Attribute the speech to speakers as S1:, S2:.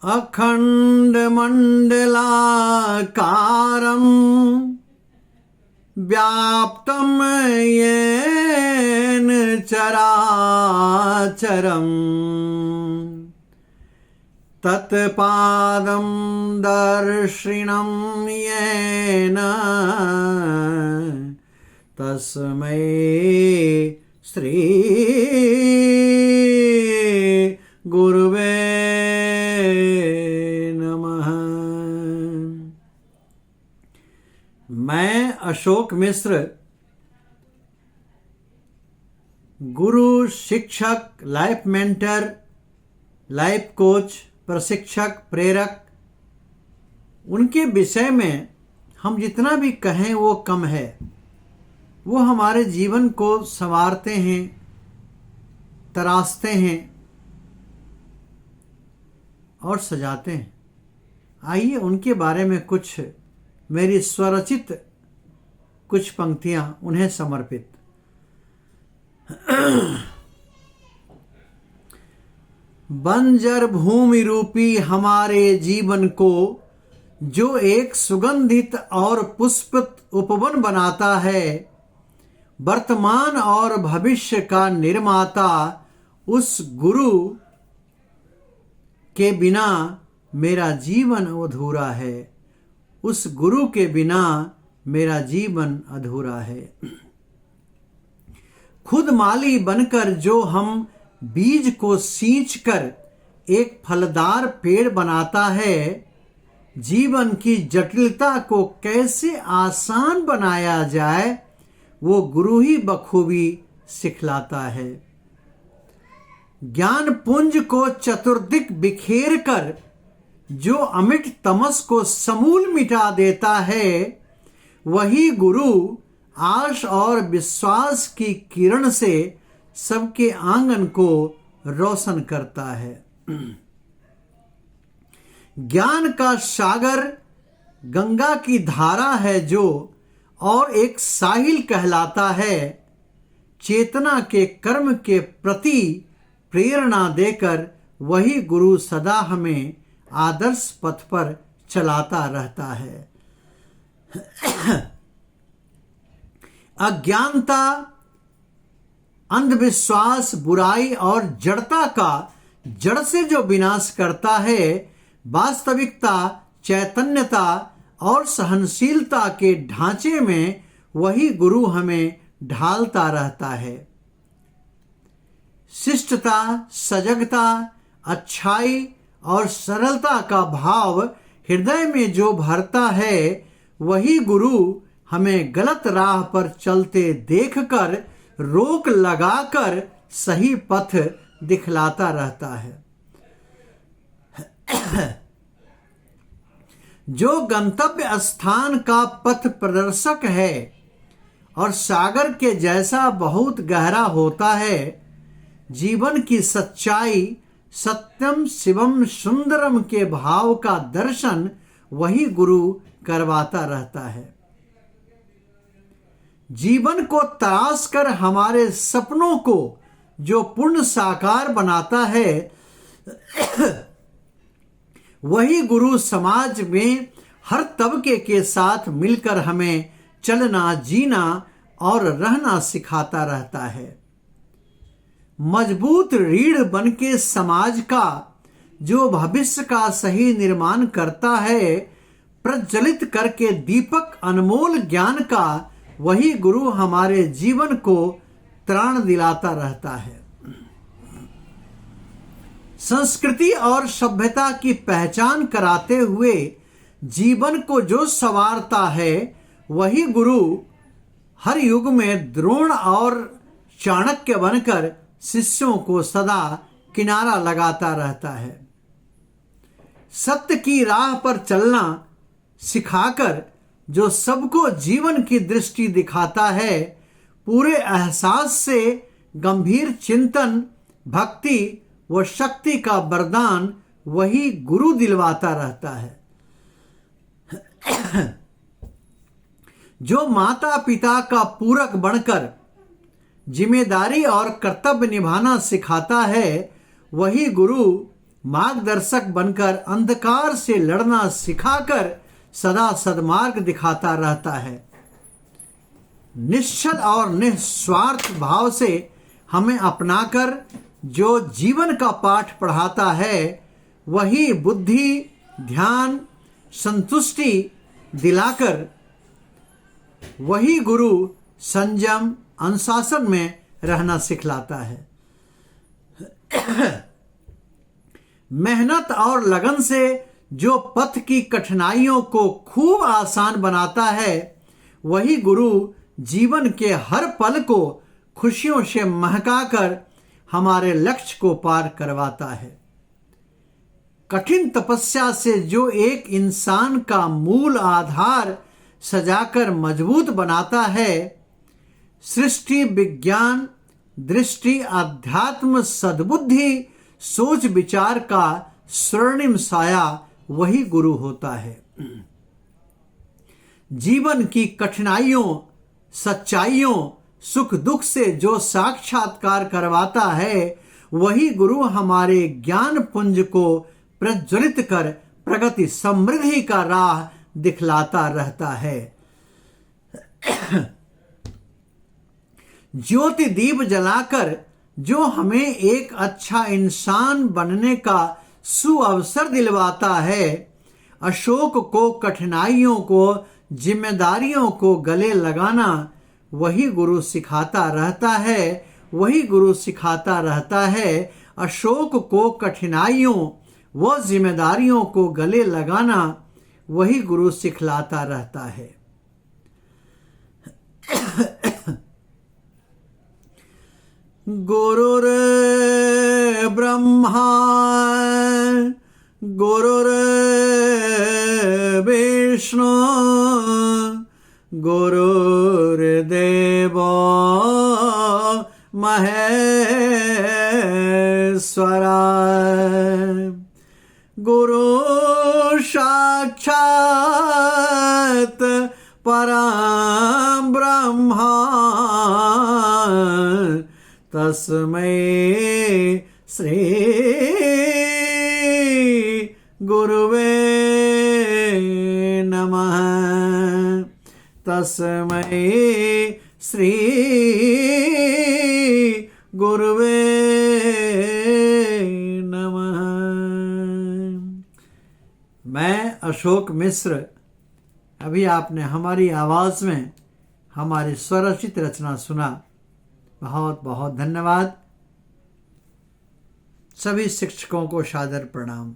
S1: अखण्डमण्डलाकारं व्याप्तं येन चराचरम् तत्पादं दर्शिनं येन तस्मै श्री गुरुवे नमः। मैं अशोक मिश्र गुरु, शिक्षक, लाइफ मेंटर, लाइफ कोच, प्रशिक्षक, प्रेरक, उनके विषय में हम जितना भी कहें वो कम है। वो हमारे जीवन को संवारते हैं, तराशते हैं और सजाते हैं। आइए उनके बारे में कुछ मेरी स्वरचित कुछ पंक्तियां उन्हें समर्पित। बंजर भूमि रूपी हमारे जीवन को जो एक सुगंधित और पुष्पित उपवन बनाता है, वर्तमान और भविष्य का निर्माता, उस गुरु के बिना मेरा जीवन अधूरा है। उस गुरु के बिना मेरा जीवन अधूरा है। खुद माली बनकर जो हम बीज को सींचकर एक फलदार पेड़ बनाता है, जीवन की जटिलता को कैसे आसान बनाया जाए वो गुरु ही बखूबी सिखलाता है। ज्ञान पुंज को चतुर्दिक बिखेर कर जो अमिट तमस को समूल मिटा देता है, वही गुरु आश और विश्वास की किरण से सबके आंगन को रोशन करता है। ज्ञान का सागर गंगा की धारा है जो, और एक साहिल कहलाता है। चेतना के कर्म के प्रति प्रेरणा देकर वही गुरु सदा हमें आदर्श पथ पर चलाता रहता है। अज्ञानता, अंधविश्वास, बुराई और जड़ता का जड़ से जो विनाश करता है, वास्तविकता, चैतन्यता और सहनशीलता के ढांचे में वही गुरु हमें ढालता रहता है। शिष्टता, सजगता, अच्छाई और सरलता का भाव हृदय में जो भरता है, वही गुरु हमें गलत राह पर चलते देखकर रोक लगाकर सही पथ दिखलाता रहता है। जो गंतव्य स्थान का पथ प्रदर्शक है और सागर के जैसा बहुत गहरा होता है, जीवन की सच्चाई, सत्यम शिवम सुंदरम के भाव का दर्शन वही गुरु करवाता रहता है। जीवन को तराश कर हमारे सपनों को जो पूर्ण साकार बनाता है, वही गुरु समाज में हर तबके के साथ मिलकर हमें चलना, जीना और रहना सिखाता रहता है। मजबूत रीढ़ बनके समाज का जो भविष्य का सही निर्माण करता है, प्रज्वलित करके दीपक अनमोल ज्ञान का वही गुरु हमारे जीवन को त्राण दिलाता रहता है। संस्कृति और सभ्यता की पहचान कराते हुए जीवन को जो संवारता है, वही गुरु हर युग में द्रोण और चाणक्य बनकर शिष्यों को सदा किनारा लगाता रहता है। सत्य की राह पर चलना सिखाकर जो सबको जीवन की दृष्टि दिखाता है, पूरे एहसास से गंभीर चिंतन, भक्ति व शक्ति का वरदान वही गुरु दिलवाता रहता है। जो माता पिता का पूरक बनकर जिम्मेदारी और कर्तव्य निभाना सिखाता है, वही गुरु मार्गदर्शक बनकर अंधकार से लड़ना सिखाकर सदा सद्मार्ग दिखाता रहता है। निश्चल और निस्वार्थ भाव से हमें अपनाकर जो जीवन का पाठ पढ़ाता है, वही बुद्धि, ध्यान, संतुष्टि दिलाकर वही गुरु संयम, अनुशासन में रहना सिखलाता है। मेहनत और लगन से जो पथ की कठिनाइयों को खूब आसान बनाता है, वही गुरु जीवन के हर पल को खुशियों से महकाकर हमारे लक्ष्य को पार करवाता है। कठिन तपस्या से जो एक इंसान का मूल आधार सजाकर मजबूत बनाता है, सृष्टि, विज्ञान, दृष्टि, अध्यात्म, सद्बुद्धि, सोच विचार का स्वर्णिम साया वही गुरु होता है। जीवन की कठिनाइयों, सच्चाइयों, सुख दुख से जो साक्षात्कार करवाता है, वही गुरु हमारे ज्ञान पुंज को प्रज्वलित कर प्रगति समृद्धि का राह दिखलाता रहता है। ज्योति दीप जलाकर जो हमें एक अच्छा इंसान बनने का सुअवसर दिलवाता है, अशोक को कठिनाइयों को, जिम्मेदारियों को गले लगाना वही गुरु सिखाता रहता है, वही गुरु सिखाता रहता है। अशोक को कठिनाइयों व जिम्मेदारियों को गले लगाना वही गुरु सिखलाता रहता है। गुरुर् ब्रह्मा गुरुर् विष्णु गुरुर्देवो महेश्वरा गुरु साक्षात् परं ब्रह्मा तस्मै श्री गुरुवे नमः। तस्मै श्री गुरुवे नमः। मैं अशोक मिश्र। अभी आपने हमारी आवाज़ में हमारी स्वरचित रचना सुना। बहुत बहुत धन्यवाद। सभी शिक्षकों को सादर प्रणाम।